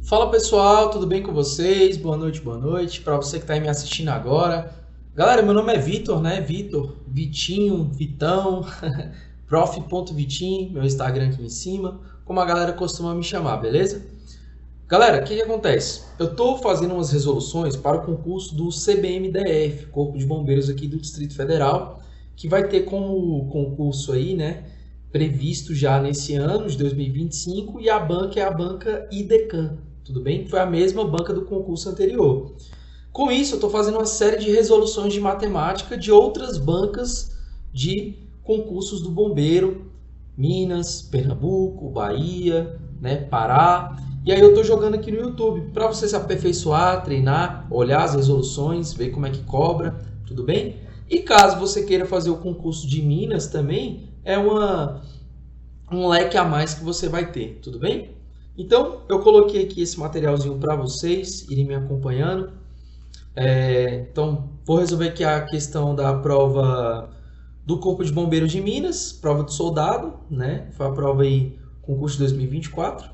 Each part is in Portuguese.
Fala pessoal, tudo bem com vocês? Boa noite, boa noite. Para você que está aí me assistindo agora. Galera, meu nome é Vitor, né? Vitor, Vitinho, Vitão, prof.vitim, meu Instagram aqui em cima, como a galera costuma me chamar, beleza? Galera, o que acontece? Eu estou fazendo umas resoluções para o concurso do CBMDF, Corpo de Bombeiros aqui do Distrito Federal, que vai ter como concurso aí, né, previsto já nesse ano de 2025, e a banca é a banca IDECAM, tudo bem? Foi a mesma banca do concurso anterior. Com isso, eu estou fazendo uma série de resoluções de matemática de outras bancas de concursos do bombeiro, Minas, Pernambuco, Bahia, né, Pará. E aí eu estou jogando aqui no YouTube para você se aperfeiçoar, treinar, olhar as resoluções, ver como é que cobra, tudo bem? E caso você queira fazer o concurso de Minas também, é um leque a mais que você vai ter, tudo bem? Então, eu coloquei aqui esse materialzinho para vocês irem me acompanhando. Então, vou resolver aqui a questão da prova do Corpo de Bombeiros de Minas, prova de soldado, né? Foi a prova aí, concurso de 2024,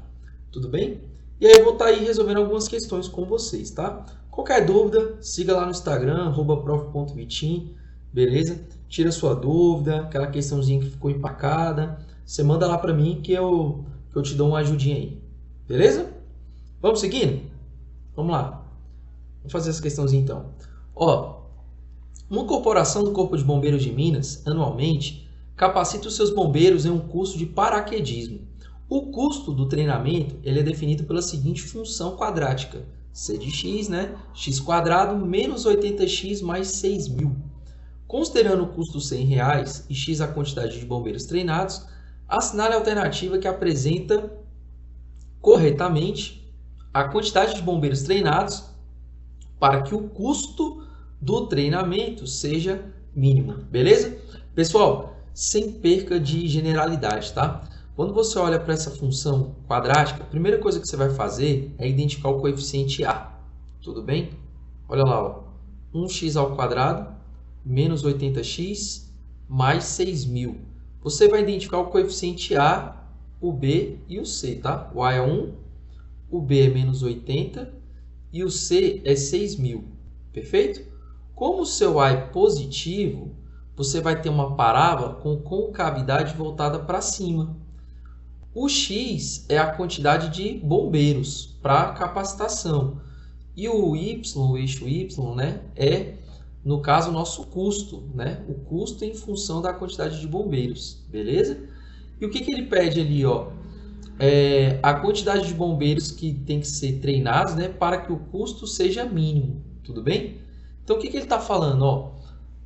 tudo bem? E aí eu vou estar aí resolvendo algumas questões com vocês, tá? Qualquer dúvida, siga lá no Instagram, @prof.vitim, beleza? Tira sua dúvida, aquela questãozinha que ficou empacada, você manda lá para mim que eu te dou uma ajudinha aí, beleza? Vamos seguindo? Vamos lá. Vamos fazer essa questãozinha então. Ó, uma corporação do Corpo de Bombeiros de Minas, anualmente, capacita os seus bombeiros em um curso de paraquedismo. O custo do treinamento ele é definido pela seguinte função quadrática. C de x, né? X quadrado menos 80x mais 6.000. Considerando o custo R$100 e x a quantidade de bombeiros treinados, assinale a alternativa que apresenta corretamente a quantidade de bombeiros treinados para que o custo do treinamento seja mínimo, beleza? Pessoal, sem perca de generalidade, tá? Quando você olha para essa função quadrática, a primeira coisa que você vai fazer é identificar o coeficiente A, tudo bem? Olha lá, ó, 1x ao quadrado menos 80x mais 6.000. Você vai identificar o coeficiente A, o B e o C, tá? O A é 1, o B é menos 80 e o C é 6.000, perfeito? Como o seu A é positivo, você vai ter uma parábola com concavidade voltada para cima. O X é a quantidade de bombeiros para capacitação. E o Y, o eixo Y, né, é, no caso, o nosso custo, né? O custo em função da quantidade de bombeiros, beleza? E o que ele pede ali, ó? A quantidade de bombeiros que tem que ser treinados, né, para que o custo seja mínimo, tudo bem? Então, o que ele está falando? Ó,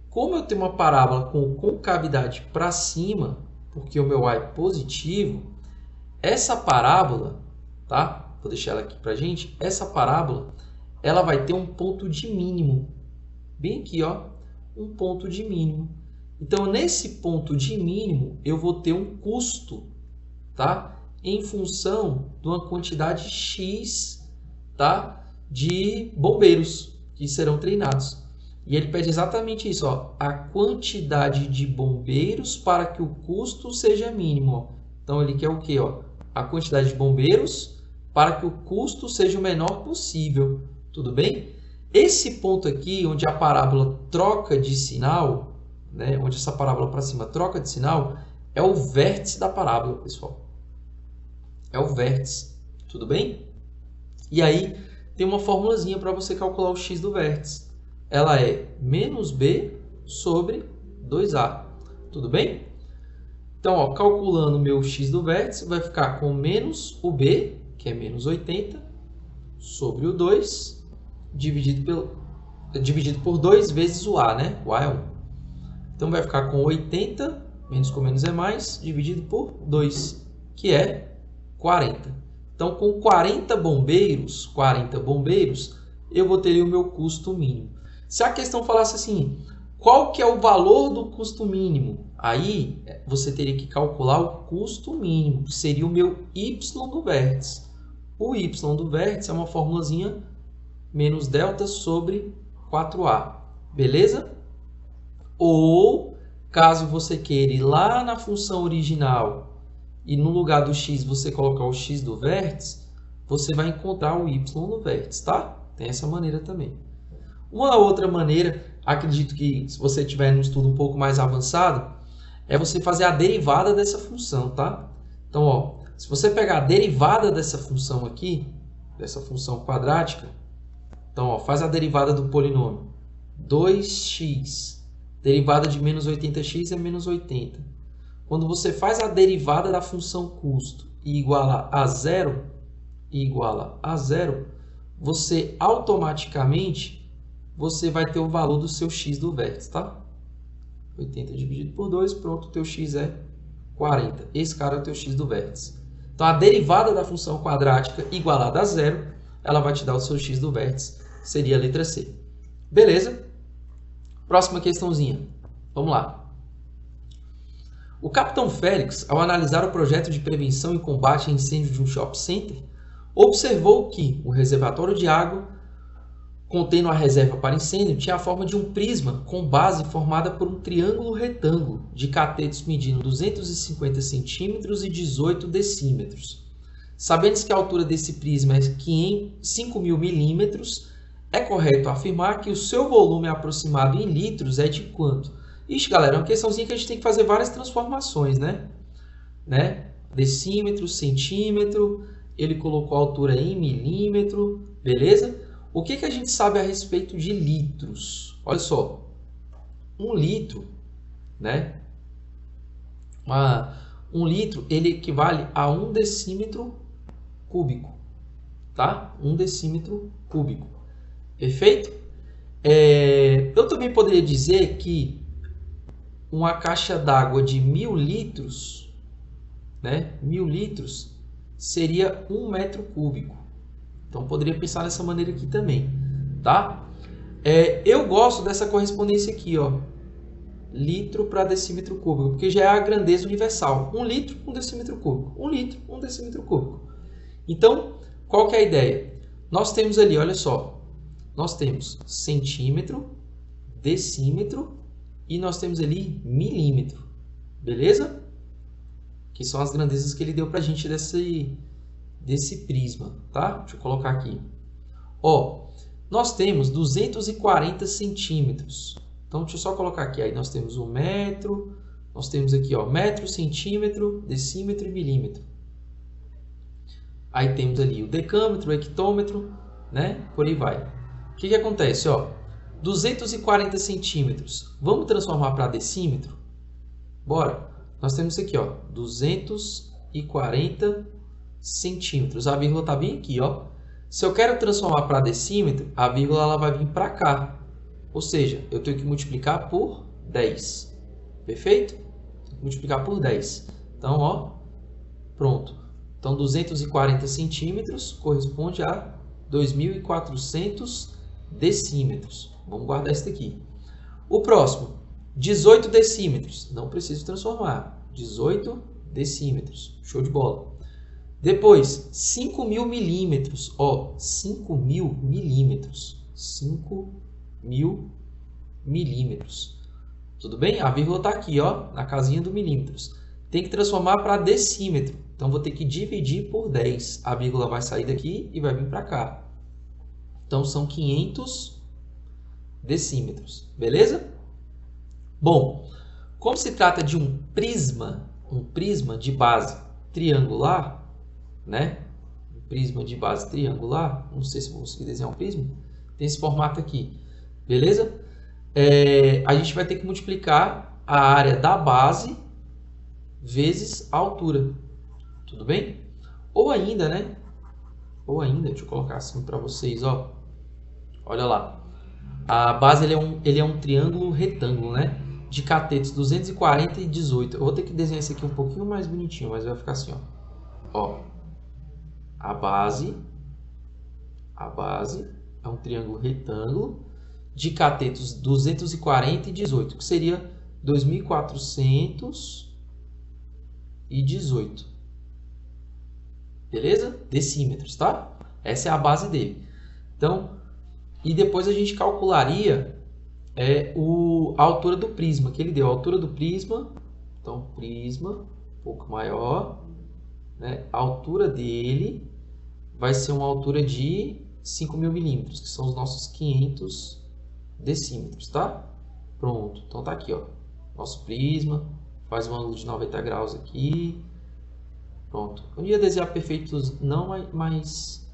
como eu tenho uma parábola com concavidade para cima, porque o meu A é positivo, essa parábola, tá? Vou deixar ela aqui para a gente. Essa parábola, ela vai ter um ponto de mínimo, bem aqui, ó, um ponto de mínimo. Então, nesse ponto de mínimo, eu vou ter um custo, tá? Em função de uma quantidade X, tá? De bombeiros que serão treinados. E ele pede exatamente isso, ó, a quantidade de bombeiros para que o custo seja mínimo. Ó. Então, ele quer o quê? Ó? A quantidade de bombeiros para que o custo seja o menor possível. Tudo bem? Esse ponto aqui, onde a parábola troca de sinal, né? Onde essa parábola para cima troca de sinal, é o vértice da parábola, pessoal. É o vértice, tudo bem? E aí, tem uma formulazinha para você calcular o x do vértice. Ela é menos b sobre 2a, tudo bem? Então, ó, calculando o meu x do vértice, vai ficar com menos o b, que é menos 80, sobre o 2, dividido por 2 vezes o a, né? O a é 1. Então, vai ficar com 80, menos com menos é mais, dividido por 2, que é 40. Então, com 40 bombeiros, eu vou ter o meu custo mínimo. Se a questão falasse assim, qual que é o valor do custo mínimo? Aí, você teria que calcular o custo mínimo, que seria o meu y do vértice. O y do vértice é uma formulazinha menos delta sobre 4a, beleza? Ou, caso você queira ir lá na função original e no lugar do x você colocar o x do vértice, você vai encontrar o y no vértice, tá? Tem essa maneira também. Uma outra maneira, acredito que se você tiver um estudo um pouco mais avançado, é você fazer a derivada dessa função, tá? Então, ó, se você pegar a derivada dessa função aqui, dessa função quadrática, então, ó, faz a derivada do polinômio. 2x, derivada de menos 80x é menos 80. Quando você faz a derivada da função custo e iguala a zero, você automaticamente vai ter o valor do seu x do vértice, tá? 80 dividido por 2, pronto, o teu x é 40. Esse cara é o teu x do vértice. Então, a derivada da função quadrática igualada a zero, ela vai te dar o seu x do vértice, seria a letra C. Beleza? Próxima questãozinha. Vamos lá. O capitão Félix, ao analisar o projeto de prevenção e combate a incêndio de um shopping center, observou que o reservatório de água contendo a reserva para incêndio tinha a forma de um prisma com base formada por um triângulo retângulo de catetos medindo 250 centímetros e 18 decímetros. Sabendo que a altura desse prisma é 5.000 milímetros, é correto afirmar que o seu volume aproximado em litros é de quanto? Ixi, galera, é uma questãozinha que a gente tem que fazer várias transformações, né? Decímetro, centímetro, ele colocou a altura em milímetro, beleza? O que a gente sabe a respeito de litros? Olha só, 1 litro, né? 1 litro, ele equivale a 1 decímetro cúbico, tá? 1 decímetro cúbico, perfeito? Eu também poderia dizer que uma caixa d'água de 1.000 litros, né? 1.000 litros seria 1 metro cúbico. Então, poderia pensar dessa maneira aqui também, tá? Eu gosto dessa correspondência aqui, ó. Litro para decímetro cúbico, porque já é a grandeza universal. 1 litro, 1 decímetro cúbico. 1 litro, 1 decímetro cúbico. Então, qual que é a ideia? Nós temos ali, olha só. Nós temos centímetro, decímetro e nós temos ali milímetro. Beleza? Que são as grandezas que ele deu para a gente desse prisma, tá? Deixa eu colocar aqui. Ó, nós temos 240 centímetros. Então, deixa eu só colocar aqui. Aí nós temos 1 metro, nós temos aqui, ó, metro, centímetro, decímetro e milímetro. Aí temos ali o decâmetro, o hectômetro, né? Por aí vai. O que acontece, ó? 240 centímetros. Vamos transformar para decímetro? Bora. Nós temos aqui, ó, 240 centímetros. A vírgula está bem aqui, ó. Se eu quero transformar para decímetro, a vírgula ela vai vir para cá. Ou seja, eu tenho que multiplicar por 10. Perfeito? Multiplicar por 10. Então, ó, pronto. Então, 240 centímetros corresponde a 2.400 decímetros. Vamos guardar esse daqui. O próximo, 18 decímetros. Não preciso transformar. 18 decímetros. Show de bola. Depois, 5.000 milímetros. Ó, 5.000 milímetros. 5.000 milímetros. Tudo bem? A vírgula está aqui, ó, na casinha do milímetros. Tem que transformar para decímetro. Então, vou ter que dividir por 10. A vírgula vai sair daqui e vai vir para cá. Então, são 500 decímetros. Beleza? Bom, como se trata de um prisma de base triangular, né? Um prisma de base triangular. Não sei se vou conseguir desenhar um prisma. Tem esse formato aqui. Beleza? A gente vai ter que multiplicar a área da base vezes a altura. Tudo bem? Ou ainda, né? Ou ainda, deixa eu colocar assim para vocês, ó. Olha lá. A base ele é um triângulo retângulo, né? De catetos 240 e 18. Eu vou ter que desenhar esse aqui um pouquinho mais bonitinho, mas vai ficar assim, ó. Ó. A base é um triângulo retângulo de catetos 240 e 18, que seria 2.418. Beleza? Decímetros, tá? Essa é a base dele. Então, e depois a gente calcularia a altura do prisma, que ele deu. A altura do prisma, então, prisma, um pouco maior, né? A altura dele vai ser uma altura de 5.000 milímetros, que são os nossos 500 decímetros, tá? Pronto, então tá aqui, ó, nosso prisma, faz um ângulo de 90 graus aqui. Pronto, eu não ia desenhar perfeitos não, mas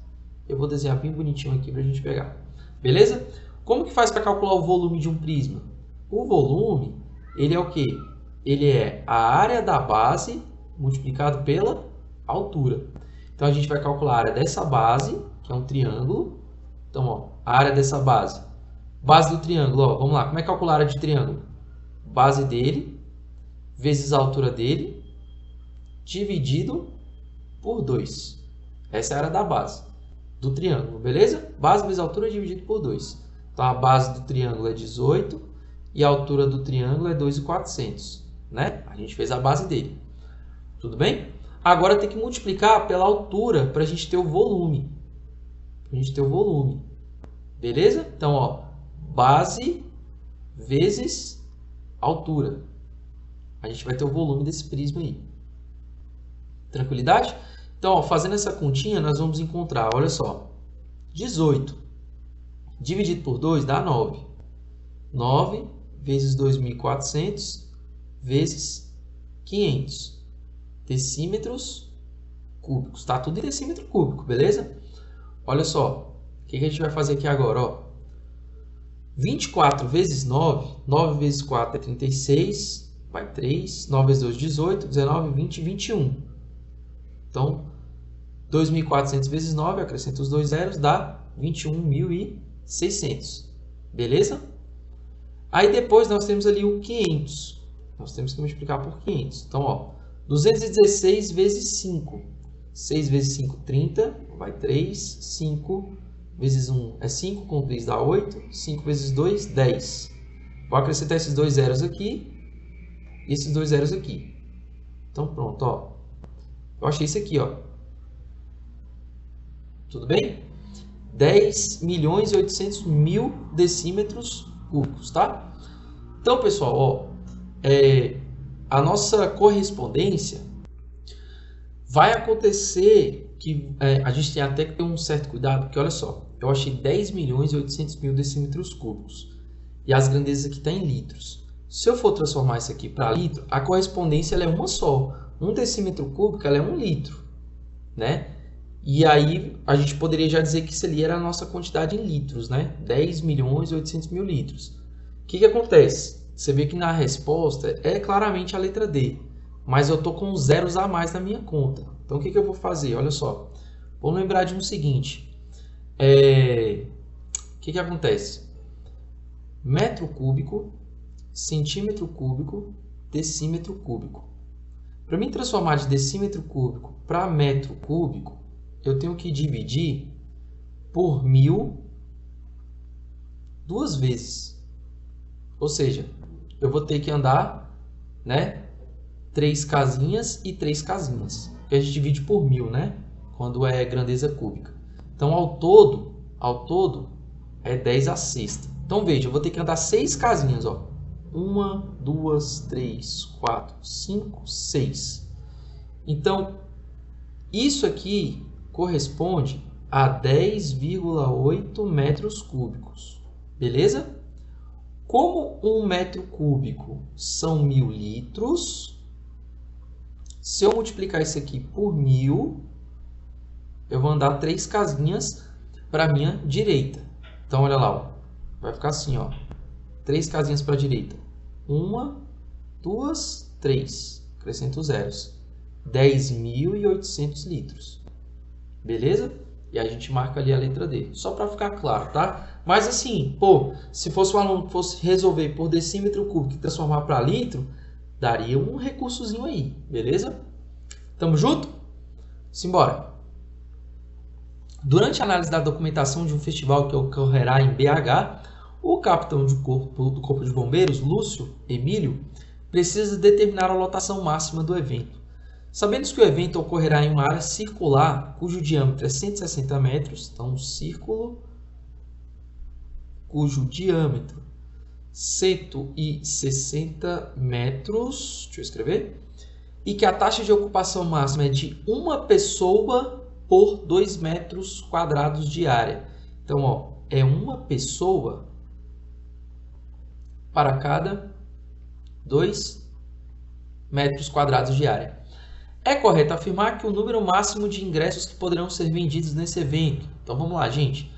eu vou desenhar bem bonitinho aqui pra gente pegar. Beleza? Como que faz para calcular o volume de um prisma? O volume, ele é o quê? Ele é a área da base multiplicado pela altura. Então, a gente vai calcular a área dessa base, que é um triângulo. Então, ó, a área dessa base. Base do triângulo, ó, vamos lá. Como é que calcula a área de triângulo? Base dele, vezes a altura dele, dividido por 2. Essa é a área da base do triângulo, beleza? Base vezes altura dividido por 2. Então, a base do triângulo é 18 e a altura do triângulo é 2.400, né? A gente fez a base dele. Tudo bem? Agora tem que multiplicar pela altura para a gente ter o volume. Beleza? Então, ó, base vezes altura. A gente vai ter o volume desse prisma aí. Tranquilidade? Então, ó, fazendo essa continha, nós vamos encontrar, olha só, 18 dividido por 2 dá 9. 9 vezes 2.400 vezes 500 decímetros cúbicos. Tá tudo em decímetro cúbico, beleza? Olha só, o que a gente vai fazer aqui agora, ó. 24 vezes 9, 9 vezes 4 é 36, vai 3, 9 vezes 2, 18, 19, 20, 21. Então, 2.400 vezes 9, acrescenta os dois zeros, dá 21.600. Beleza? Aí depois nós temos ali o 500. Nós temos que multiplicar por 500. Então, ó, 216 vezes 5. 6 vezes 5, 30. Vai 3. 5 vezes 1 é 5. Com 3 dá 8. 5 vezes 2, 10. Vou acrescentar esses dois zeros aqui. E esses dois zeros aqui. Então, pronto, ó. Eu achei isso aqui, ó. Tudo bem? 10.800.000 decímetros cúbicos, tá? Então, pessoal, ó, a nossa correspondência vai acontecer que a gente tem até que ter um certo cuidado, porque olha só, eu achei 10.800.000 decímetros cúbicos e as grandezas aqui estão em litros. Se eu for transformar isso aqui para litro, a correspondência ela é uma só. 1 decímetro cúbico ela é 1 litro, né? E aí a gente poderia já dizer que isso ali era a nossa quantidade em litros, né? 10.800.000 litros. O que acontece? Você vê que na resposta é claramente a letra D, mas eu estou com zeros a mais na minha conta. Então o que eu vou fazer? Olha só, vamos lembrar de um seguinte. O que acontece? Metro cúbico, centímetro cúbico, decímetro cúbico. Para mim transformar de decímetro cúbico para metro cúbico, eu tenho que dividir por 1.000 duas vezes. Ou seja, eu vou ter que andar, né, 3 casinhas e 3 casinhas. Que a gente divide por 1.000, né? Quando é grandeza cúbica. Então, ao todo é 10 a sexta. Então, veja, eu vou ter que andar 6 casinhas, ó. 1, 2, 3, 4, 5, 6. Então, isso aqui corresponde a 10,8 metros cúbicos. Beleza? Como 1 metro cúbico são 1.000 litros, se eu multiplicar isso aqui por 1.000, eu vou andar 3 casinhas para a minha direita. Então, olha lá, ó. Vai ficar assim, ó. 3 casinhas para a direita. 1, 2, 3. Acrescento os zeros. 10.800 litros. Beleza? E aí a gente marca ali a letra D. Só para ficar claro, tá? Mas assim, pô, se fosse um aluno que fosse resolver por decímetro cúbico e transformar para litro, daria um recursozinho aí. Beleza? Tamo junto? Simbora. Durante a análise da documentação de um festival que ocorrerá em BH, o capitão do Corpo de Bombeiros, Lúcio Emílio, precisa determinar a lotação máxima do evento. Sabendo que o evento ocorrerá em uma área circular, cujo diâmetro é 160 metros, então um círculo cujo diâmetro 160 metros, deixa eu escrever, e que a taxa de ocupação máxima é de uma pessoa por 2 metros quadrados de área. Então, ó, é uma pessoa para cada 2 metros quadrados de área. É correto afirmar que o número máximo de ingressos que poderão ser vendidos nesse evento. Então, vamos lá, gente.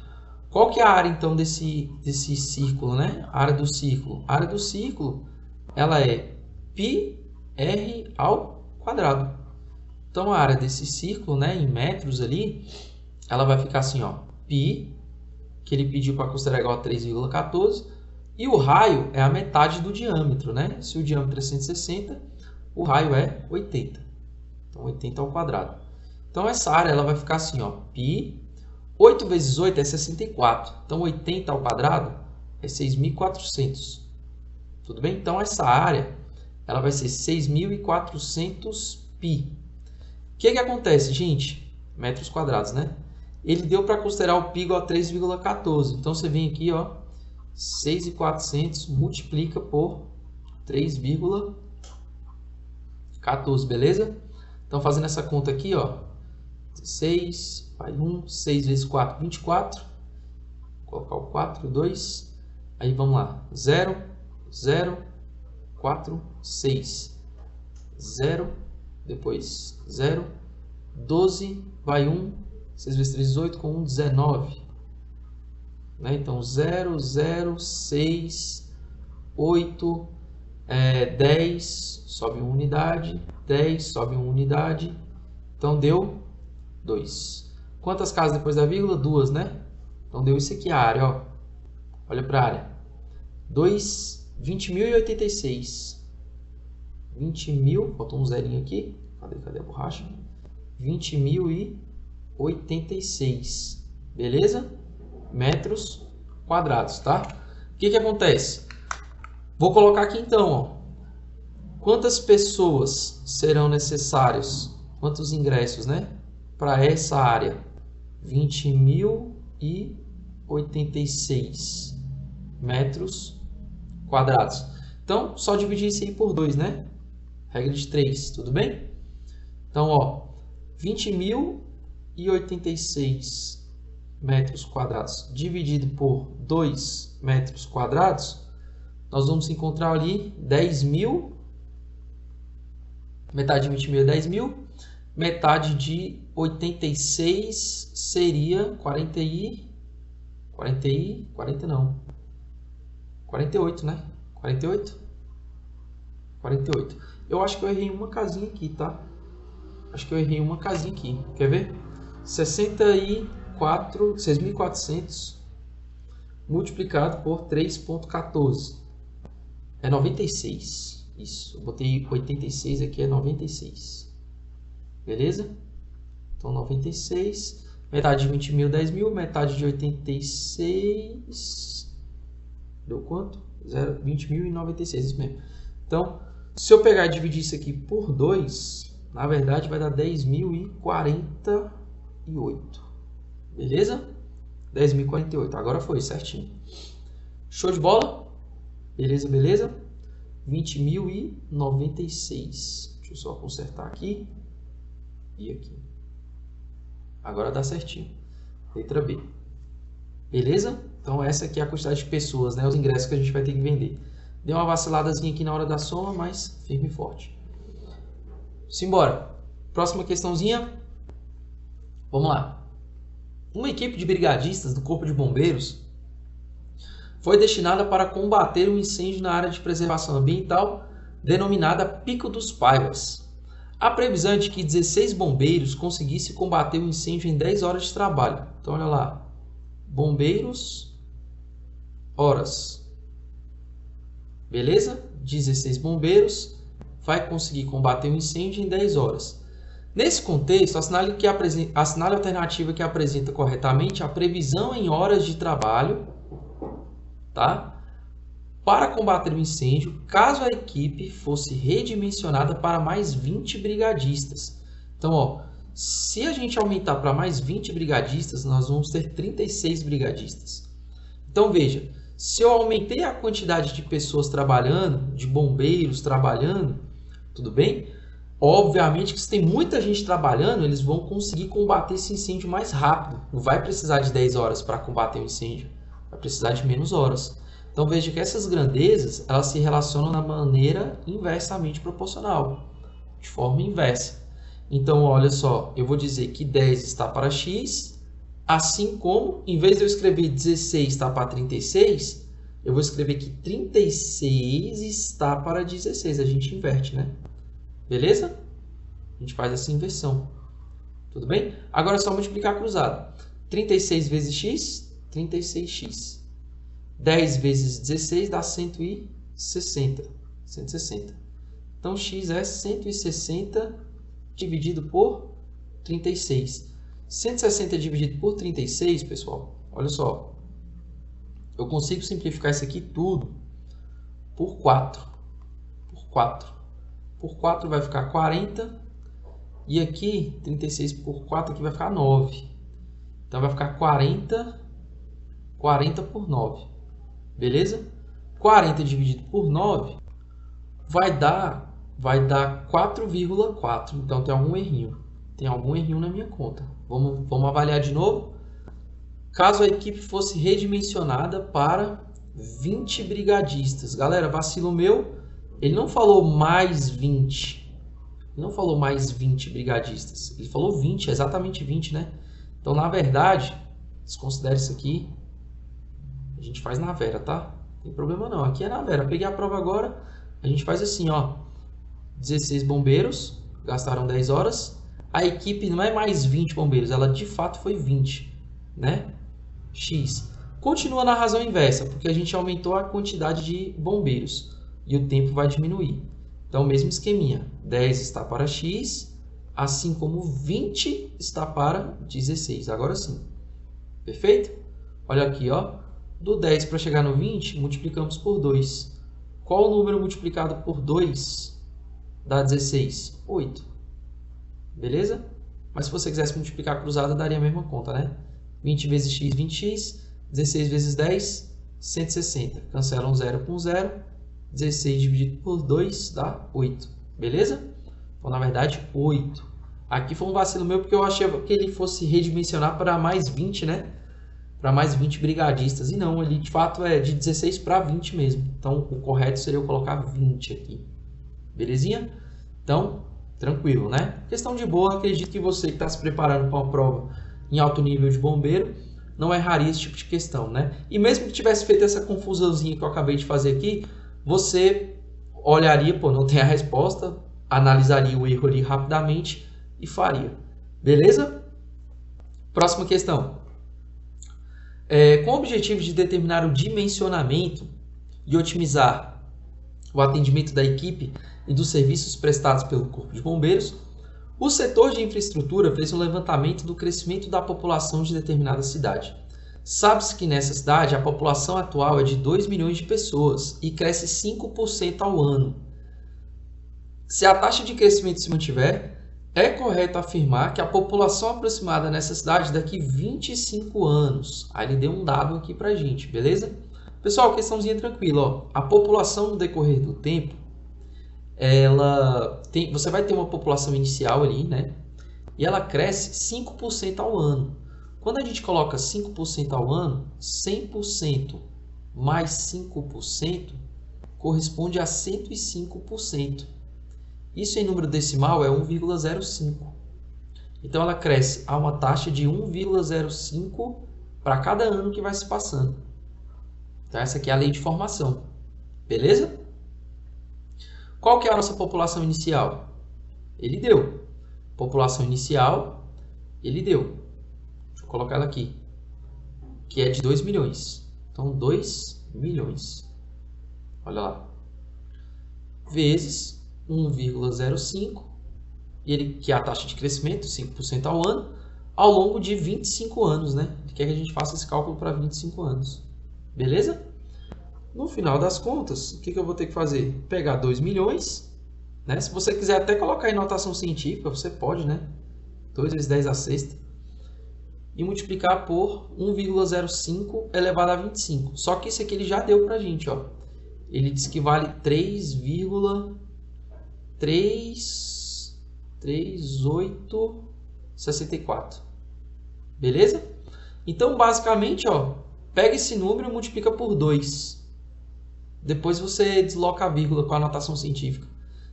Qual que é a área, então, desse círculo, né? A área do círculo. A área do círculo, ela é πr ao quadrado. Então, a área desse círculo, né, em metros ali, ela vai ficar assim, ó, π, que ele pediu para considerar igual a 3,14, e o raio é a metade do diâmetro, né? Se o diâmetro é 160, o raio é 80. Então, 80 ao quadrado. Então, essa área ela vai ficar assim, ó, π, 8 vezes 8 é 64. Então, 80 ao quadrado é 6.400. Tudo bem? Então, essa área ela vai ser 6.400 π. O que acontece, gente? Metros quadrados, né? Ele deu para considerar o π igual a 3,14. Então, você vem aqui, ó, 6.400 multiplica por 3,14, beleza? Então, fazendo essa conta aqui, ó, 6, vai 1, 6 vezes 4, 24. Vou colocar o 4, 2. Aí, vamos lá. 0, 0, 4, 6. 0, depois 0, 12, vai 1, 6 vezes 3, 18, com 1, 19. Né? Então, 0, 0, 6, 8, 10, sobe 1 unidade, 10, sobe 1 unidade. Então, deu 2. Quantas casas depois da vírgula? 2, né? Então, deu isso aqui a área, ó. Olha para a área. 20.086. 20.000, faltou um zerinho aqui. Cadê a borracha? 20.086. Beleza? Metros quadrados, tá? O que acontece? Vou colocar aqui então, ó. Quantas pessoas serão necessários? Quantos ingressos, né? Para essa área? 20.086 metros quadrados. Então, só dividir isso aí por 2, né? Regra de 3, tudo bem? Então, ó, 20.086 metros quadrados dividido por 2 metros quadrados, nós vamos encontrar ali 10.000. Metade de 20.000 é 10.000. Metade de 86 seria 48, né? 48? 48. Eu acho que eu errei uma casinha aqui, tá? Acho que eu errei uma casinha aqui. Quer ver? 6.400 multiplicado por 3,14. É 96. Isso. Eu botei 86 aqui, é 96. Beleza? Então, 96. Metade de 20.000, 10.000. Metade de 86. Deu quanto? 20.096. Isso mesmo. Então, se eu pegar e dividir isso aqui por 2, na verdade vai dar 10.048. Beleza? 10.048. Agora foi certinho. Show de bola? Beleza, beleza? 20.096. Deixa eu só consertar aqui e aqui. Agora dá certinho. Letra B. Beleza? Então essa aqui é a quantidade de pessoas, né? Os ingressos que a gente vai ter que vender. Deu uma vaciladazinha aqui na hora da soma, mas firme e forte. Simbora. Próxima questãozinha. Vamos lá. Uma equipe de brigadistas do Corpo de Bombeiros foi destinada para combater um incêndio na área de preservação ambiental, denominada Pico dos Paivas. A previsão é de que 16 bombeiros conseguissem combater o incêndio em 10 horas de trabalho. Então, olha lá. Bombeiros, horas. Beleza? 16 bombeiros vai conseguir combater o incêndio em 10 horas. Nesse contexto, assinale a alternativa que apresenta corretamente a previsão em horas de trabalho, tá? Para combater o incêndio, caso a equipe fosse redimensionada para mais 20 brigadistas. Então, ó, se a gente aumentar para mais 20 brigadistas, nós vamos ter 36 brigadistas. Então, veja, se eu aumentei a quantidade de pessoas trabalhando, de bombeiros trabalhando, tudo bem? Obviamente que se tem muita gente trabalhando, eles vão conseguir combater esse incêndio mais rápido. Não vai precisar de 10 horas para combater o incêndio, vai precisar de menos horas. Então veja que essas grandezas, elas se relacionam na maneira inversamente proporcional, de forma inversa. Então olha só, eu vou dizer que 10 está para x, assim como, em vez de eu escrever 16 está para 36, eu vou escrever que 36 está para 16. A gente inverte, né? Beleza? A gente faz essa inversão. Tudo bem? Agora é só multiplicar cruzado. 36 vezes x, 36x. 10 vezes 16 dá 160. 160. Então, x é 160 dividido por 36. 160 dividido por 36, pessoal, olha só. Eu consigo simplificar isso aqui tudo por 4. Por 4. Por 4 vai ficar 40. E aqui, 36 por 4, aqui vai ficar 9. Então, vai ficar 40 por 9. Beleza? 40 dividido por 9 vai dar 4,4. Então, tem algum errinho. Tem algum errinho na minha conta. Vamos avaliar de novo. Caso a equipe fosse redimensionada para 20 brigadistas. Galera, vacilo meu. Ele não falou mais 20. Ele não falou mais 20 brigadistas. Ele falou 20, exatamente 20, né? Então, na verdade, desconsidere isso aqui. A gente faz na Vera, tá? Não tem problema não. Aqui é na Vera. Peguei a prova agora. A gente faz assim, ó. 16 bombeiros. Gastaram 10 horas. A equipe não é mais 20 bombeiros. Ela, de fato, foi 20, né? X. Continua na razão inversa, porque a gente aumentou a quantidade de bombeiros. E o tempo vai diminuir. Então, mesmo esqueminha. 10 está para x, assim como 20 está para 16. Agora sim. Perfeito? Olha aqui, ó. Do 10 para chegar no 20, multiplicamos por 2. Qual o número multiplicado por 2 dá 16? 8. Beleza? Mas se você quisesse multiplicar cruzada, daria a mesma conta, né? 20 vezes x, 20x. 16 vezes 10, 160. Cancela um 0 com 0. 16 dividido por 2 dá 8. Beleza? Então, na verdade, 8. Aqui foi um vacilo meu, porque eu achei que ele fosse redimensionar para mais 20, né? Para mais 20 brigadistas. E não, ele de fato é de 16 para 20 mesmo. Então, o correto seria eu colocar 20 aqui. Belezinha? Então, tranquilo, né? Questão de boa, acredito que você que está se preparando para uma prova em alto nível de bombeiro, não erraria esse tipo de questão, né? E mesmo que tivesse feito essa confusãozinha que eu acabei de fazer aqui, você olharia, pô, não tem a resposta, analisaria o erro ali rapidamente e faria. Beleza? Próxima questão. Com o objetivo de determinar o dimensionamento e otimizar o atendimento da equipe e dos serviços prestados pelo Corpo de Bombeiros, o setor de infraestrutura fez um levantamento do crescimento da população de determinada cidade. Sabe-se que nessa cidade a população atual é de 2 milhões de pessoas e cresce 5% ao ano. Se a taxa de crescimento se mantiver, é correto afirmar que a população aproximada nessa cidade daqui 25 anos. Aí ele deu um dado aqui pra gente, beleza? Pessoal, questãozinha tranquila, ó. A população no decorrer do tempo, você vai ter uma população inicial ali, né? E ela cresce 5% ao ano. Quando a gente coloca 5% ao ano, 100% mais 5% corresponde a 105%. Isso em número decimal é 1,05. Então ela cresce a uma taxa de 1,05 para cada ano que vai se passando. Então essa aqui é a lei de formação. Beleza? Qual que é a nossa população inicial? Ele deu. População inicial, ele deu. Deixa eu colocar ela aqui. Que é de 2 milhões. Então 2 milhões. Olha lá. Vezes 1,05, que é a taxa de crescimento, 5% ao ano, ao longo de 25 anos, né? Ele quer que a gente faça esse cálculo para 25 anos. Beleza? No final das contas, o que eu vou ter que fazer? Pegar 2 milhões, né? Se você quiser até colocar em notação científica, você pode, né? 2 vezes 10 à sexta. E multiplicar por 1,05 elevado a 25. Só que isso aqui ele já deu para a gente, ó. Ele diz que vale 3,3 3864. Beleza? Então, basicamente, ó, pega esse número e multiplica por 2. Depois você desloca a vírgula com a notação científica.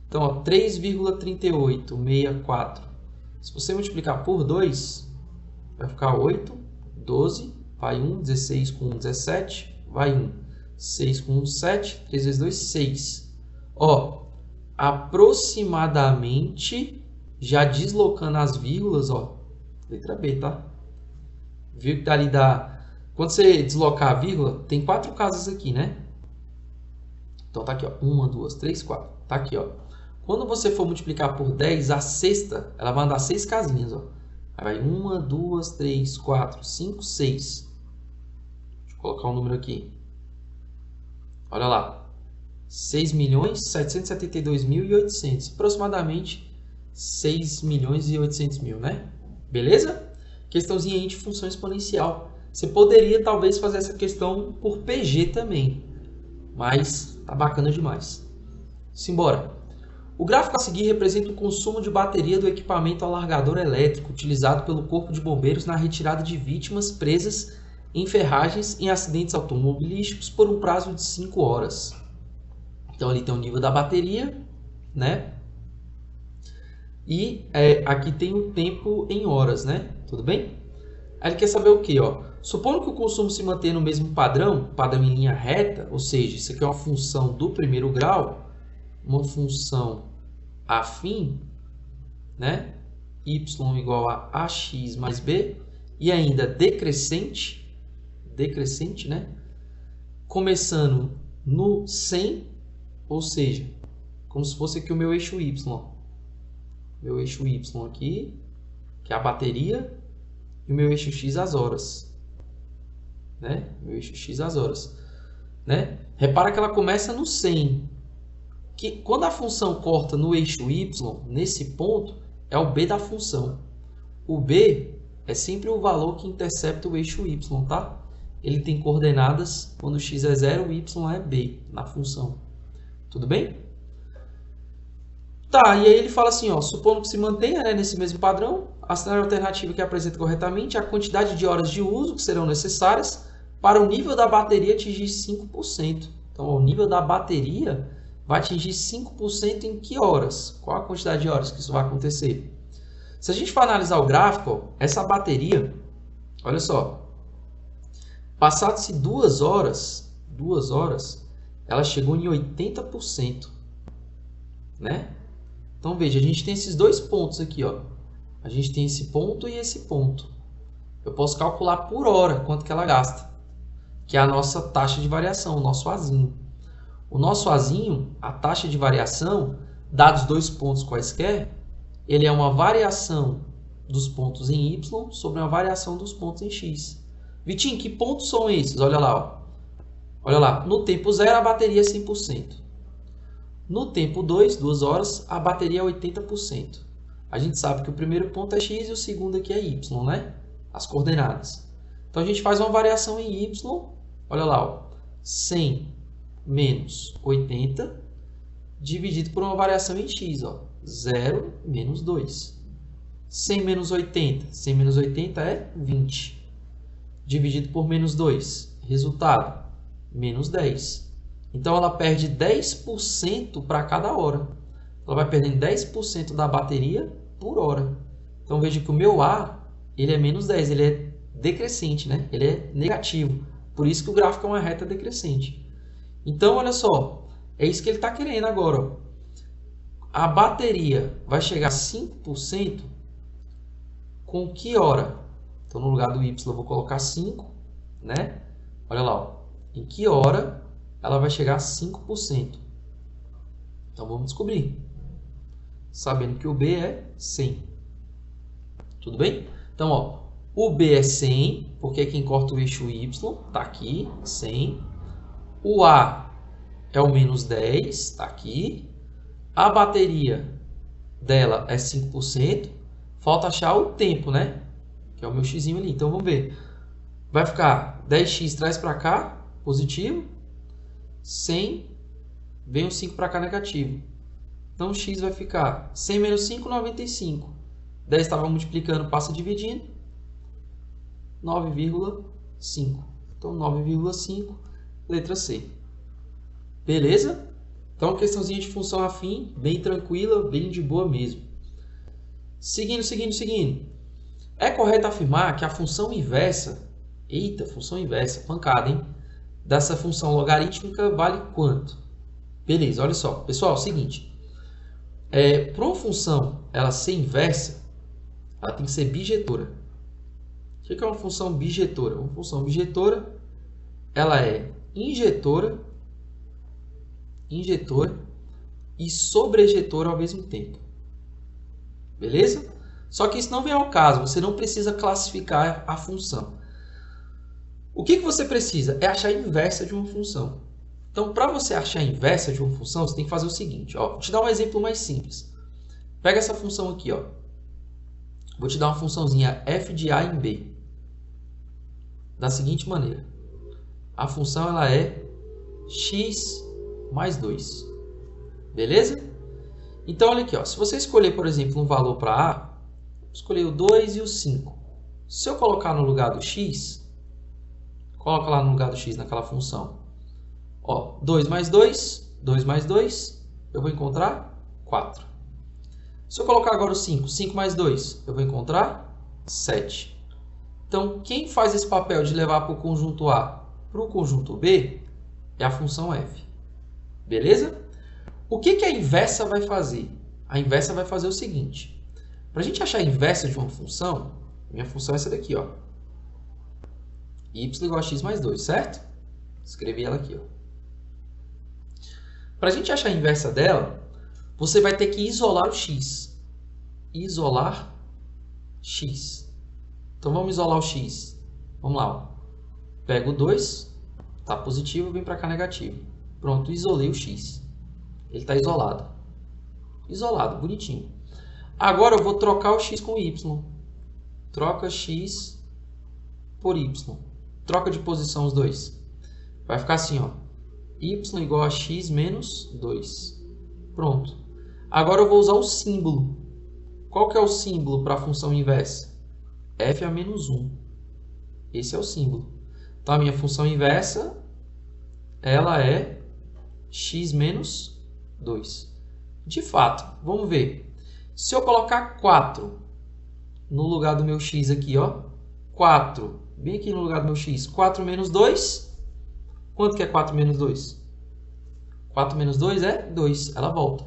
Então, ó, 3,3864. Se você multiplicar por 2, vai ficar 8, 12, vai 1, 16 com 1, 17, vai 1, 6 com 1, 7, 3 vezes 2, 6. Ó, aproximadamente, já deslocando as vírgulas, ó, letra B, tá? Viu que dali dá... Quando você deslocar a vírgula, tem 4 casas aqui, né? Então tá aqui, ó, 1, 2, 3, 4. Tá aqui, ó. Quando você for multiplicar por 10, a sexta, ela vai andar 6 casinhas, ó. Aí vai 1, 2, 3, 4, 5, 6. Deixa eu colocar um número aqui. Olha lá. 6.772.800. Aproximadamente 6.800.000, né? Beleza? Questãozinha aí de função exponencial. Você poderia talvez fazer essa questão por PG também. Mas tá bacana demais. Simbora. O gráfico a seguir representa o consumo de bateria do equipamento alargador elétrico utilizado pelo Corpo de Bombeiros na retirada de vítimas presas em ferragens em acidentes automobilísticos por um prazo de 5 horas. Então ali tem o nível da bateria, né? E aqui tem o tempo em horas, né? Tudo bem? Aí ele quer saber o quê? Ó? Supondo que o consumo se mantenha no mesmo padrão em linha reta, ou seja, isso aqui é uma função do primeiro grau, uma função afim, né? Y igual a ax mais b, e ainda decrescente, né? Começando no 100, ou seja, como se fosse aqui o meu eixo y. Meu eixo y aqui, que é a bateria, e o meu eixo x as horas. Né? Meu eixo x as horas. Né? Repara que ela começa no 100. Que quando a função corta no eixo y, nesse ponto, é o b da função. O b é sempre o valor que intercepta o eixo y, tá? Ele tem coordenadas quando x é 0, o y é b na função. Tudo bem? Tá, e aí ele fala assim, ó, supondo que se mantenha, né, nesse mesmo padrão, a cenário alternativa que apresenta corretamente a quantidade de horas de uso que serão necessárias para o nível da bateria atingir 5%. Então, o nível da bateria vai atingir 5% em que horas? Qual a quantidade de horas que isso vai acontecer? Se a gente for analisar o gráfico, ó, essa bateria, olha só, passado-se 2 horas, ela chegou em 80%, né? Então, veja, a gente tem esses dois pontos aqui, ó. A gente tem esse ponto e esse ponto. Eu posso calcular por hora quanto que ela gasta, que é a nossa taxa de variação, o nosso Azinho. O nosso Azinho, a taxa de variação, dados dois pontos quaisquer, ele é uma variação dos pontos em Y sobre uma variação dos pontos em X. Vitinho, que pontos são esses? Olha lá, ó. Olha lá, no tempo 0 a bateria é 100%. No tempo 2, 2 horas, a bateria é 80%. A gente sabe que o primeiro ponto é x e o segundo aqui é y, né? As coordenadas. Então, a gente faz uma variação em y. Olha lá, ó, 100 menos 80, dividido por uma variação em x, ó, 0 menos 2. 100 menos 80. 100 menos 80 é 20. Dividido por menos 2. Resultado, menos 10. Então, ela perde 10% para cada hora. Ela vai perdendo 10% da bateria por hora. Então, veja que o meu A, ele é menos 10, ele é decrescente, né? Ele é negativo. Por isso que o gráfico é uma reta decrescente. Então, olha só, é isso que ele está querendo agora. Ó. A bateria vai chegar a 5% com que hora? Então, no lugar do Y, eu vou colocar 5, né? Olha lá, ó. Em que hora ela vai chegar a 5%. Então, vamos descobrir. Sabendo que o B é 100. Tudo bem? Então, ó, o B é 100, porque é quem corta o eixo Y. Está aqui, 100. O A é o menos 10, está aqui. A bateria dela é 5%. Falta achar o tempo, né? Que é o meu x ali. Então, vamos ver. Vai ficar 10x, traz para cá, positivo. 100, vem o 5 para cá, negativo. Então, x vai ficar 100 menos 5, 95. 10 estava multiplicando, passa dividindo. 9,5. Então, 9,5, letra C. Beleza? Então, questãozinha de função afim, bem tranquila, bem de boa mesmo. Seguindo. É correto afirmar que a função inversa, eita, função inversa, pancada, hein? Dessa função logarítmica vale quanto? Beleza, olha só. Pessoal, é o seguinte. Para uma função ela ser inversa, ela tem que ser bijetora. O que é uma função bijetora? Uma função bijetora, ela é injetora e sobrejetora ao mesmo tempo. Beleza? Só que isso não vem ao caso, você não precisa classificar a função. O que você precisa? É achar a inversa de uma função. Então, para você achar a inversa de uma função, você tem que fazer o seguinte. Ó, vou te dar um exemplo mais simples. Pega essa função aqui. Ó. Vou te dar uma funçãozinha f de a em b. Da seguinte maneira. A função ela é x mais 2. Beleza? Então, olha aqui. Ó. Se você escolher, por exemplo, um valor para a, vou escolher o 2 e o 5. Se eu colocar no lugar do x, coloca lá no lugar do x naquela função. Ó, 2 mais 2, 2 mais 2, eu vou encontrar 4. Se eu colocar agora o 5, 5 mais 2, eu vou encontrar 7. Então, quem faz esse papel de levar para o conjunto A para o conjunto B é a função f. Beleza? O que a inversa vai fazer? A inversa vai fazer o seguinte. Para a gente achar a inversa de uma função, minha função é essa daqui, ó. Y igual a x mais 2, certo? Escrevi ela aqui, ó. Para a gente achar a inversa dela, você vai ter que isolar o x. Isolar x. Então, vamos isolar o x. Vamos lá. Ó. Pego o 2, está positivo, vem para cá negativo. Pronto, isolei o x. Ele está isolado. Isolado, bonitinho. Agora, eu vou trocar o x com o y. Troca x por y. Troca de posição os dois. Vai ficar assim, ó. Y igual a x menos 2. Pronto. Agora eu vou usar o símbolo. Qual que é o símbolo para a função inversa? f a menos 1. Esse é o símbolo. Então, a minha função inversa, ela é x menos 2. De fato, vamos ver. Se eu colocar 4 no lugar do meu x aqui, ó. 4, bem aqui no lugar do meu x. 4 menos 2... Quanto que é 4 menos 2? 4 menos 2 é 2. Ela volta.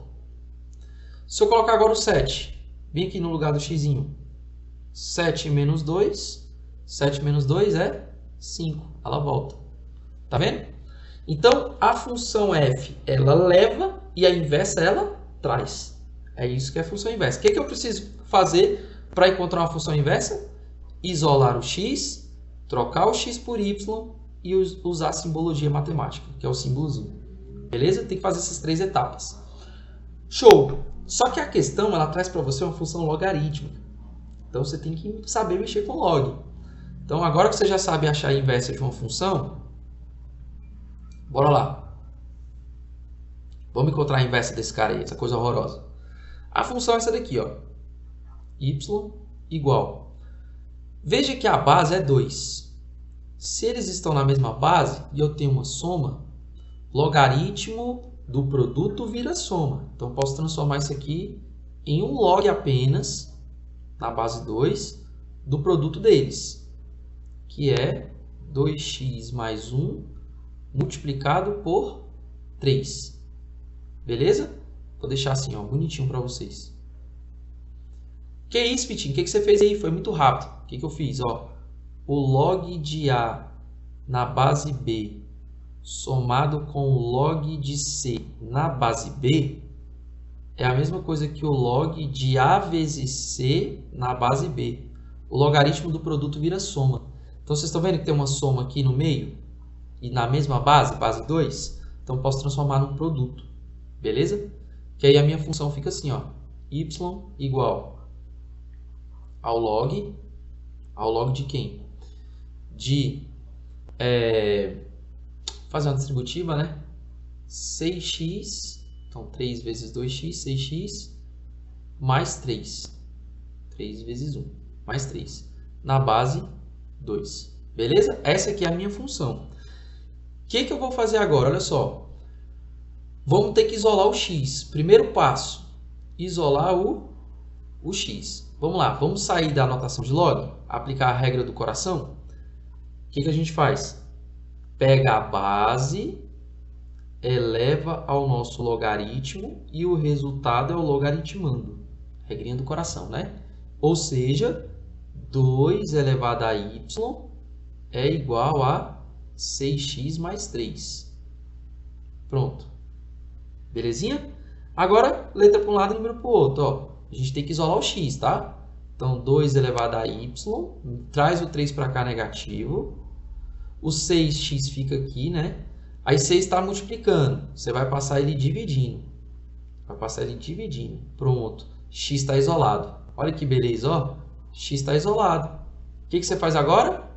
Se eu colocar agora o 7, bem aqui no lugar do x. 7 menos 2. 7 menos 2 é 5. Ela volta. Tá vendo? Então, a função f, ela leva e a inversa, ela traz. É isso que é a função inversa. O que eu preciso fazer para encontrar uma função inversa? Isolar o x, trocar o x por y e usar a simbologia matemática, que é o símbolozinho. Beleza? Tem que fazer essas 3 etapas. Show! Só que a questão, ela traz para você uma função logarítmica. Então, você tem que saber mexer com log. Então, agora que você já sabe achar a inversa de uma função, bora lá. Vamos encontrar a inversa desse cara aí, essa coisa horrorosa. A função é essa daqui, ó. Y igual. Veja que a base é 2. Se eles estão na mesma base e eu tenho uma soma, logaritmo do produto vira soma. Então, eu posso transformar isso aqui em um log apenas, na base 2, do produto deles, que é 2x mais 1 multiplicado por 3. Beleza? Vou deixar assim, ó, bonitinho para vocês. Que isso, Vitinho? O que você fez aí? Foi muito rápido. O que eu fiz? Ó, o log de A na base B somado com o log de C na base B é a mesma coisa que o log de A vezes C na base B. O logaritmo do produto vira soma. Então, vocês estão vendo que tem uma soma aqui no meio? E na mesma base, base 2? Então, eu posso transformar num produto. Beleza? Que aí a minha função fica assim, ó. Y igual ao log de quem? De fazer uma distributiva, né? 6x Então, 3 vezes 2x, 6x, mais 3. 3 vezes 1, mais 3. Na base 2. Beleza? Essa aqui é a minha função. O que eu vou fazer agora? Olha só. Vamos ter que isolar o x. Primeiro passo, isolar o x. Vamos lá, vamos sair da notação de log, aplicar a regra do coração. O que a gente faz? Pega a base, eleva ao nosso logaritmo e o resultado é o logaritmando. Regrinha do coração, né? Ou seja, 2 elevado a y é igual a 6x mais 3. Pronto. Belezinha? Agora, letra para um lado e número para o outro. Ó. A gente tem que isolar o x, tá? Então, 2 elevado a y, traz o 3 para cá negativo. O 6x fica aqui, né? Aí 6 está multiplicando. Você vai passar ele dividindo. Vai passar ele dividindo. Pronto. X está isolado. Olha que beleza, ó. X está isolado. O que você faz agora?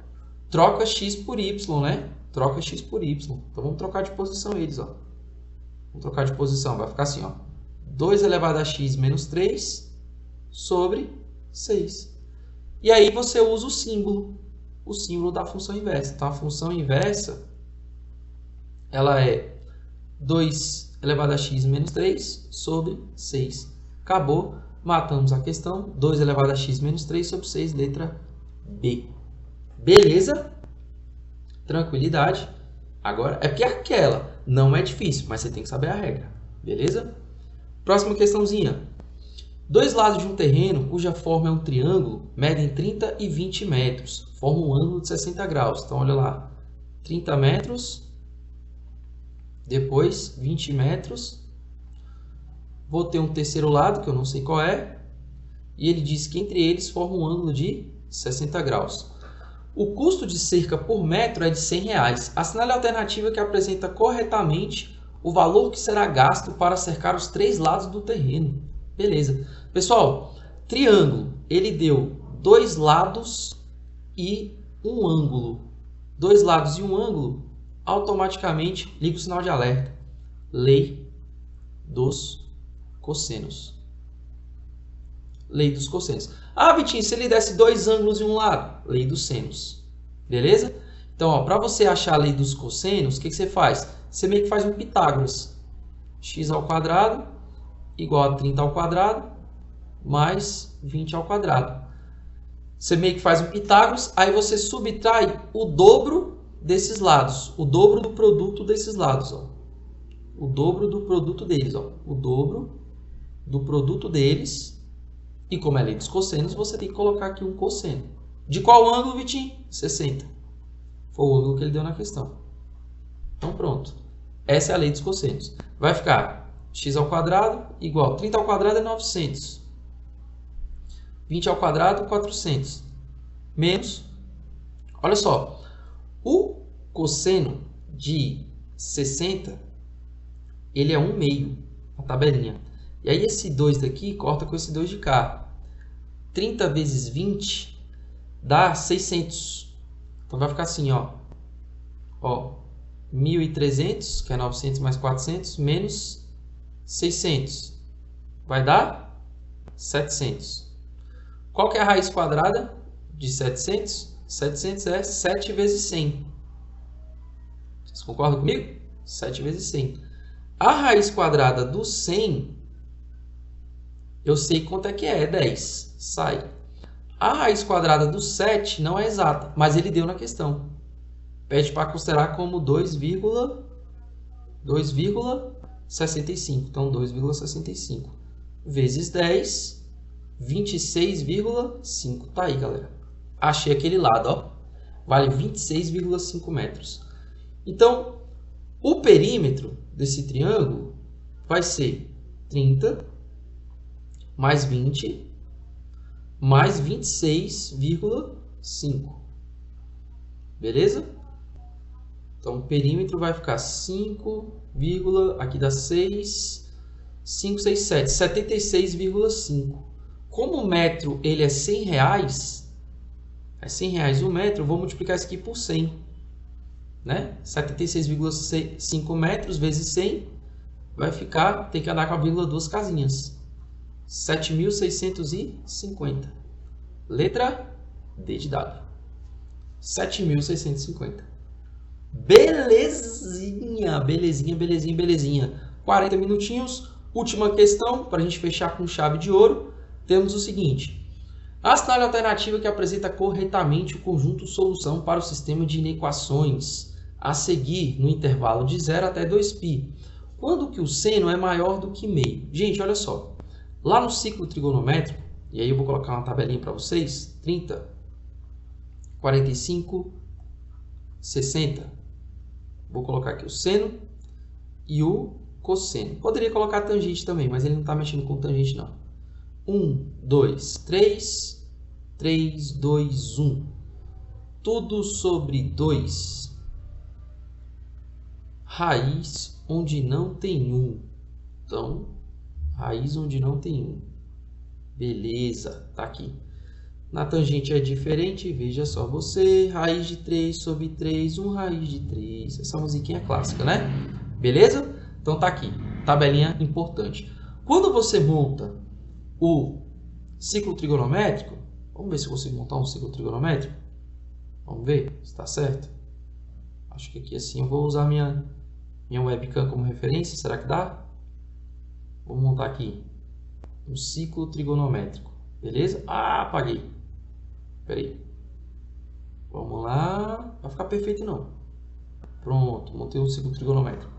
Troca x por y, né? Troca x por y. Então, vamos trocar de posição eles, ó. Vamos trocar de posição. Vai ficar assim, ó. 2 elevado a x menos 3 sobre 6. E aí você usa o símbolo da função inversa. Então, a função inversa, ela é 2 elevado a x menos 3 sobre 6. Acabou. Matamos a questão. 2 elevado a x menos 3 sobre 6, letra B. Beleza? Tranquilidade. Agora, é porque aquela não é difícil, mas você tem que saber a regra. Beleza? Próxima questãozinha. Dois lados de um terreno cuja forma é um triângulo medem 30 e 20 metros. Formam um ângulo de 60 graus. Então, olha lá. 30 metros. Depois, 20 metros. Vou ter um terceiro lado, que eu não sei qual é. E ele diz que entre eles forma um ângulo de 60 graus. O custo de cerca por metro é de R$100. Assinale a alternativa que apresenta corretamente o valor que será gasto para cercar os 3 lados do terreno. Beleza. Pessoal, triângulo, ele deu 2 lados e um ângulo. 2 lados e um ângulo, automaticamente liga o sinal de alerta. Lei dos cossenos. Lei dos cossenos. Ah, Vitinho, se ele desse 2 ângulos em um lado, lei dos senos. Beleza? Então, para você achar a lei dos cossenos, o que você faz? Você meio que faz um Pitágoras. X ao quadrado igual a 30 ao quadrado mais 20 ao quadrado. Você meio que faz um Pitágoras, aí você subtrai o dobro desses lados. O dobro do produto desses lados. Ó. O dobro do produto deles. Ó. O dobro do produto deles. E como é lei dos cossenos, você tem que colocar aqui um cosseno. De qual ângulo, Vitinho? 60. Foi o ângulo que ele deu na questão. Então, pronto. Essa é a lei dos cossenos. Vai ficar x ao quadrado igual 30 ao quadrado é 900. 20 ao quadrado, 400. Menos, olha só, o cosseno de 60, ele é 1/2, a tabelinha. E aí esse 2 daqui corta com esse 2 de cá. 30 vezes 20 dá 600. Então vai ficar assim, ó. Ó, 1.300, que é 900 mais 400, menos 600. Vai dar 700. Qual que é a raiz quadrada de 700? 700 é 7 vezes 100. Vocês concordam comigo? 7 vezes 100. A raiz quadrada do 100, eu sei quanto é que é 10. Sai. A raiz quadrada do 7 não é exata, mas ele deu na questão. Pede para considerar como 2,65. Então, 2,65 vezes 10, 26,5. Tá aí, galera. Achei aquele lado, ó. Vale 26,5 metros. Então, o perímetro desse triângulo vai ser 30 mais 20 mais 26,5. Beleza? Então, o perímetro vai ficar 5, aqui dá 6, 5, 6, 7, 76,5. Como o metro ele é R$100, é R$100 um metro, eu vou multiplicar isso aqui por 100. Né? 76,5 metros vezes 100 vai ficar, tem que andar com a vírgula duas casinhas. 7.650. Letra D de dado. 7.650. Belezinha, belezinha, belezinha, belezinha. 40 minutinhos. Última questão, para a gente fechar com chave de ouro. Temos o seguinte. Assinale a alternativa que apresenta corretamente o conjunto solução para o sistema de inequações a seguir no intervalo de 0 até 2π. Quando que o seno é maior do que meio? Gente, olha só. Lá no ciclo trigonométrico, e aí eu vou colocar uma tabelinha para vocês. 30, 45, 60. Vou colocar aqui o seno e o cosseno. Poderia colocar a tangente também, mas ele não está mexendo com tangente não. 1, 2, 3, 3, 2, 1. Tudo sobre 2. Raiz onde não tem 1. Então, raiz onde não tem 1. Beleza, tá aqui. Na tangente é diferente, veja só você. Raiz de 3 sobre 3, 1 raiz de 3. Essa musiquinha é clássica, né? Beleza? Então tá aqui, tabelinha importante. Quando você monta o ciclo trigonométrico, vamos ver se eu consigo montar um ciclo trigonométrico. Vamos ver se está certo. Acho que aqui assim eu vou usar minha webcam como referência. Será que dá? Vou montar aqui um ciclo trigonométrico. Beleza? Ah, apaguei. Espera aí. Vamos lá. Vai ficar perfeito não. Pronto, montei um ciclo trigonométrico.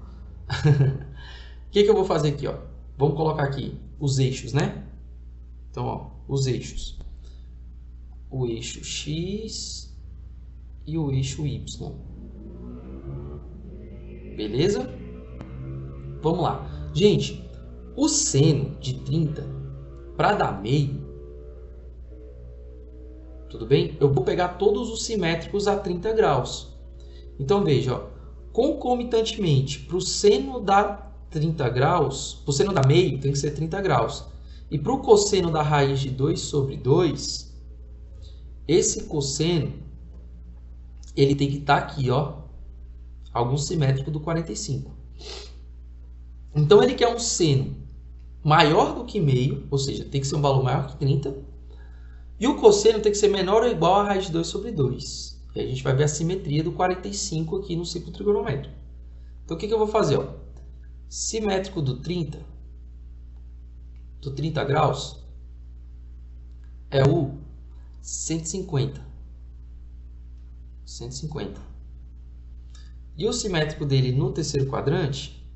O que eu vou fazer aqui? Ó? Vamos colocar aqui os eixos, né? Então, ó, os eixos. O eixo X e o eixo Y. Beleza? Vamos lá. Gente, o seno de 30, para dar meio, tudo bem? Eu vou pegar todos os simétricos a 30 graus. Então, veja, ó, concomitantemente, para o seno dar 30 graus, para o seno dar meio, tem que ser 30 graus. E para o cosseno da raiz de 2 sobre 2, esse cosseno, ele tem que estar aqui, ó, algum simétrico do 45. Então, ele quer um seno maior do que meio, ou seja, tem que ser um valor maior que 30. E o cosseno tem que ser menor ou igual a raiz de 2 sobre 2. E a gente vai ver a simetria do 45 aqui no ciclo trigonométrico. Então, o que eu vou fazer? Ó? Simétrico do 30 graus é o 150. 150. E o simétrico dele no terceiro quadrante,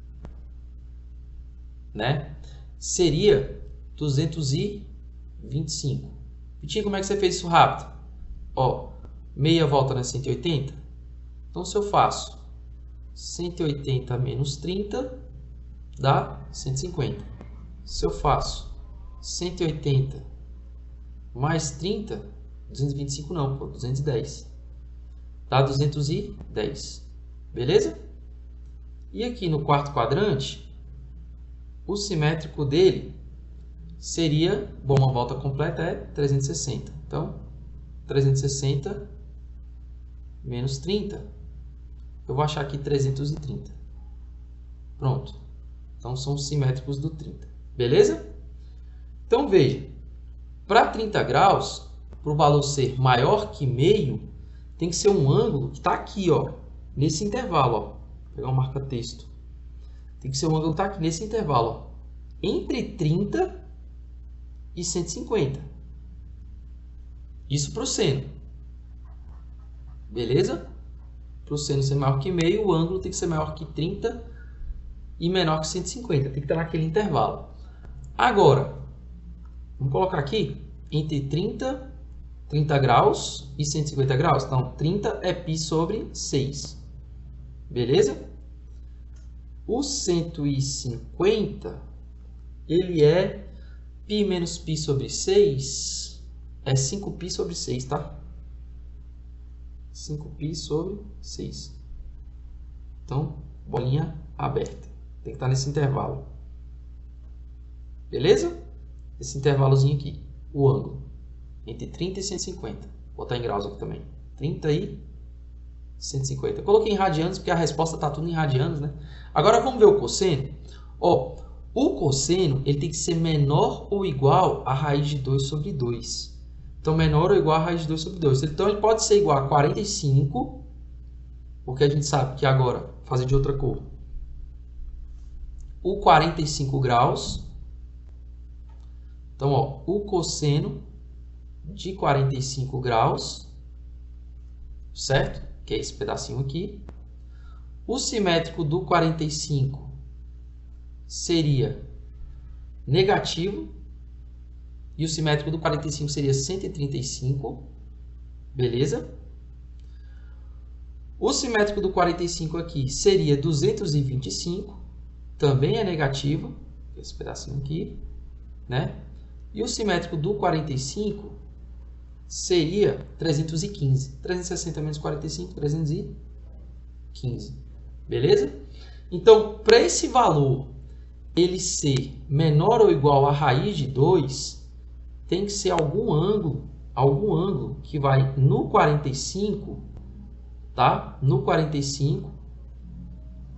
né, seria 225. Vitinho, como é que você fez isso rápido? Ó, meia volta na 180. Então, se eu faço 180 menos 30, dá 150. Se eu faço 180 mais 30, 225 não, pô, 210. Dá 210. Beleza? E aqui no quarto quadrante, o simétrico dele seria, bom, uma volta completa é 360. Então, 360 menos 30, eu vou achar aqui 330. Pronto. Então, são os simétricos do 30. Beleza? Então, veja. Para 30 graus, para o valor ser maior que meio, tem que ser um ângulo que está aqui, ó, nesse intervalo. Ó. Vou pegar um marca-texto. Tem que ser um ângulo que está aqui nesse intervalo. Ó, entre 30 e 150. Isso para o seno. Beleza? Para o seno ser maior que meio, o ângulo tem que ser maior que 30 e menor que 150. Tem que estar naquele intervalo. Agora, vamos colocar aqui entre 30 graus e 150 graus. Então, 30 é π sobre 6. Beleza? O 150, ele é π menos π sobre 6, é 5π sobre 6, tá? 5π sobre 6. Então, bolinha aberta. Tem que estar nesse intervalo. Beleza? Esse intervalozinho aqui, o ângulo. Entre 30 e 150. Vou botar em graus aqui também. 30 e 150. Eu coloquei em radianos porque a resposta está tudo em radianos, né? Agora vamos ver o cosseno. Ó, o cosseno ele tem que ser menor ou igual a raiz de 2 sobre 2. Então, menor ou igual a raiz de 2 sobre 2. Então, ele pode ser igual a 45, porque a gente sabe que agora, fazer de outra cor, o 45 graus. Então, ó, o cosseno de 45 graus, certo? Que é esse pedacinho aqui. O simétrico do 45 seria negativo. E o simétrico do 45 seria 135. Beleza? O simétrico do 45 aqui seria 225. Também é negativo. Esse pedacinho aqui, né? E o simétrico do 45 seria 315. 360 menos 45, 315. Beleza? Então, para esse valor ele ser menor ou igual a raiz de 2, tem que ser algum ângulo que vai no 45, tá? No 45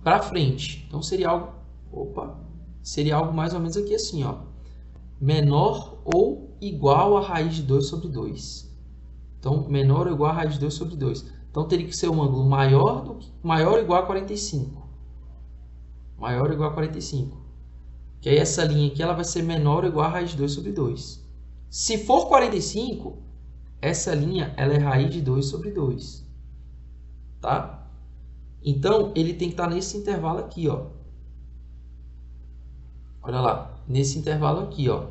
para frente. Então, seria algo, seria algo mais ou menos aqui assim, ó. Menor ou igual a raiz de 2 sobre 2. Então, menor ou igual a raiz de 2 sobre 2. Então, teria que ser um ângulo maior ou igual a 45. Maior ou igual a 45. Que aí essa linha aqui ela vai ser menor ou igual a raiz de 2 sobre 2. Se for 45, essa linha ela é raiz de 2 sobre 2. Tá? Então, ele tem que estar nesse intervalo aqui, ó. Olha lá, nesse intervalo aqui, ó.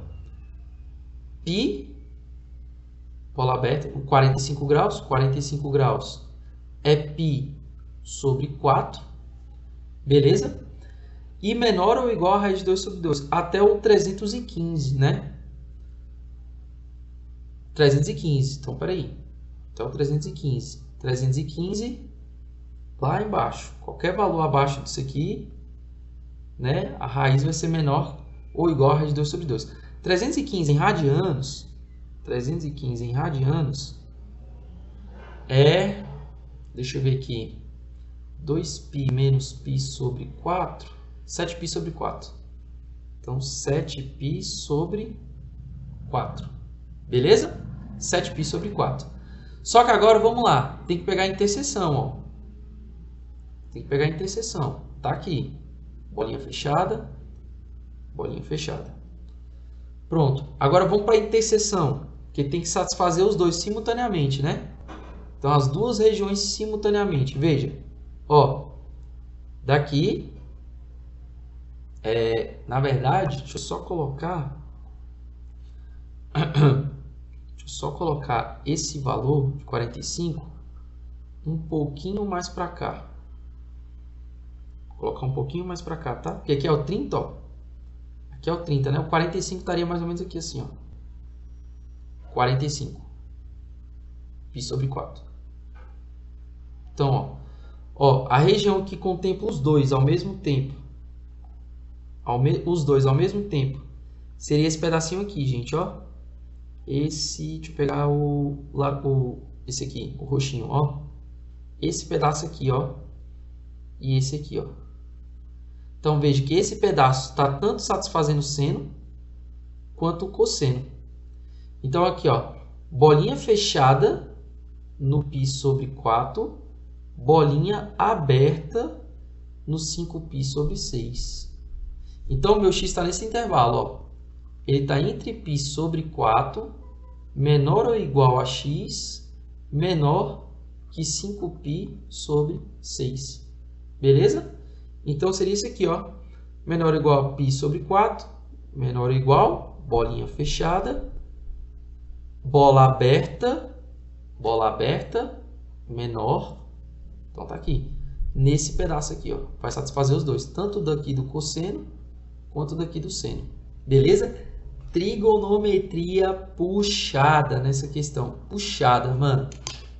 Π, bola aberta, 45 graus. 45 graus é π sobre 4. Beleza? E menor ou igual a raiz de 2 sobre 2. Até o 315, né? 315. Então, peraí. Até o 315. 315 lá embaixo. Qualquer valor abaixo disso aqui, né? A raiz vai ser menor ou igual a raiz de 2 sobre 2. 315 em radianos. 315 em radianos é... Deixa eu ver aqui. 2π menos π sobre 4. 7π sobre 4. Então, 7π sobre 4. Beleza? 7π sobre 4. Só que agora, vamos lá. Tem que pegar a interseção, ó. Tem que pegar a interseção. Tá aqui. Bolinha fechada. Bolinha fechada. Pronto. Agora, vamos para a interseção. Que tem que satisfazer os dois simultaneamente, né? Então, as duas regiões simultaneamente. Veja. Ó. Daqui... na verdade, deixa eu só colocar esse valor de 45 um pouquinho mais para cá. Vou colocar um pouquinho mais para cá, tá? Porque aqui é o 30, ó. Aqui é o 30, né? O 45 estaria mais ou menos aqui assim, ó. 45. Π sobre 4. Então, ó, a região que contempla os dois ao mesmo tempo, os dois ao mesmo tempo, seria esse pedacinho aqui, gente, ó. Deixa eu pegar esse aqui, o roxinho, ó. Esse pedaço aqui, ó. E esse aqui, ó. Então, veja que esse pedaço está tanto satisfazendo o seno quanto o cosseno. Então, aqui, ó. Bolinha fechada no π sobre 4. Bolinha aberta no 5π sobre 6. Então, o meu x está nesse intervalo, ó. Ele está entre π sobre 4, menor ou igual a x, menor que 5π sobre 6. Beleza? Então, seria isso aqui, ó. Menor ou igual a π sobre 4, menor ou igual, bolinha fechada, bola aberta, menor. Então, tá aqui. Nesse pedaço aqui, ó. Vai satisfazer os dois, tanto daqui do cosseno quanto daqui do seno. Beleza? Trigonometria puxada nessa questão. Puxada, mano.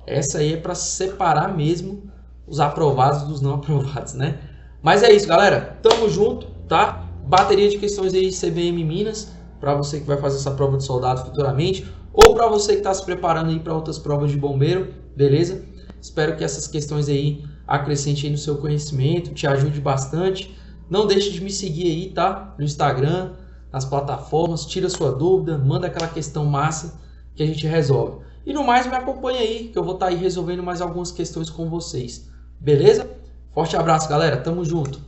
Essa aí é para separar mesmo os aprovados dos não aprovados, né? Mas é isso, galera. Tamo junto, tá? Bateria de questões aí CBM Minas, para você que vai fazer essa prova de soldado futuramente, ou para você que está se preparando aí para outras provas de bombeiro, beleza? Espero que essas questões aí acrescentem aí no seu conhecimento, te ajude bastante. Não deixe de me seguir aí, tá? No Instagram, nas plataformas, tira sua dúvida, manda aquela questão massa que a gente resolve. E no mais, me acompanha aí, que eu vou estar aí resolvendo mais algumas questões com vocês. Beleza? Forte abraço, galera. Tamo junto.